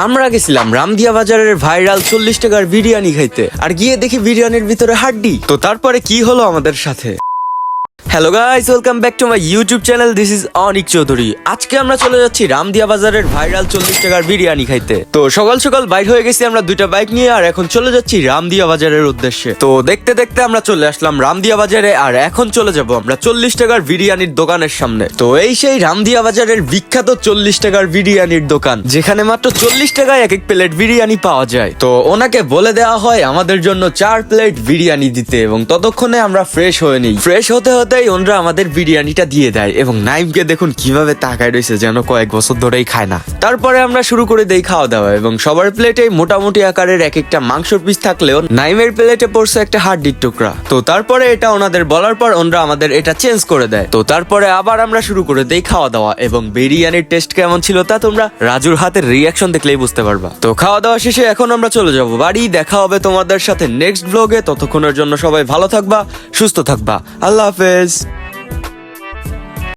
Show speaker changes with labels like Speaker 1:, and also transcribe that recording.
Speaker 1: আমরা গেছিলাম রামদিয়া বাজারের ভাইরাল 40 টাকার বিরিয়ানি খাইতে, আর গিয়ে দেখি বিরিয়ানির ভিতরে হাড্ডি। তো তারপরে কি হলো আমাদের সাথে। Hello guys, welcome back to my YouTube channel. This is Anik Chowdhury. আজকে আমরা চলে যাচ্ছি রামদিয়া বাজারের ভাইরাল 40 টাকার বিরিয়ানি খাইতে। তো সকাল সকাল বাইর হয়ে গেছি আমরা দুইটা বাইক নিয়ে, আর এখন চলে যাচ্ছি রামদিয়া বাজারের উদ্দেশ্যে। তো দেখতে দেখতে আমরা চলে আসলাম রামদিয়া বাজারে, আর এখন চলে যাব আমরা 40 টাকার বিরিয়ানির দোকানের সামনে। তো এই সেই রামদিয়া বাজারের বিখ্যাত 40 টাকার বিরিয়ানির দোকান, যেখানে মাত্র 40 টাকায় এক এক প্লেট বিরিয়ানি পাওয়া যায়। তো ওনাকে বলে দেওয়া হয় আমাদের জন্য 4 প্লেট বিরিয়ানি দিতে, এবং ততক্ষণে আমরা ফ্রেশ হয়ে নিই। ফ্রেশ হতে হতেই ওনরা আমাদের বিরিয়ানিটা দিয়ে দেয়, এবং নাইমকে দেখুন কিভাবে তাকায় রয়েছে, যেন কয়েক বছর ধরেই খায় না। তারপরে আমরা শুরু করে দেই খাওয়া দাওয়া, এবং সবার প্লেটে মোটামুটি আকারের এক একটা মাংসর পিস থাকলেও নাইমের প্লেটে পড়ছে একটা হাড্ডির টুকরা। তো তারপরে এটা ওনাদের বলার পর ওনরা আমাদের এটা চেঞ্জ করে দেয়। তো তারপরে আবার আমরা শুরু করে দেই খাওয়া দাওয়া, এবং বিরিয়ানির টেস্ট কেমন ছিল তা তোমরা রাজুর হাতের রিয়াকশন দেখলেই বুঝতে পারবা। তো খাওয়া দাওয়া শেষে এখন আমরা চলে যাব বাড়ি। দেখা হবে তোমাদের সাথে নেক্সট ব্লগে। ততক্ষণের জন্য সবাই ভালো থাকবা, সুস্থ থাকবা। আল্লাহ হাফেজ।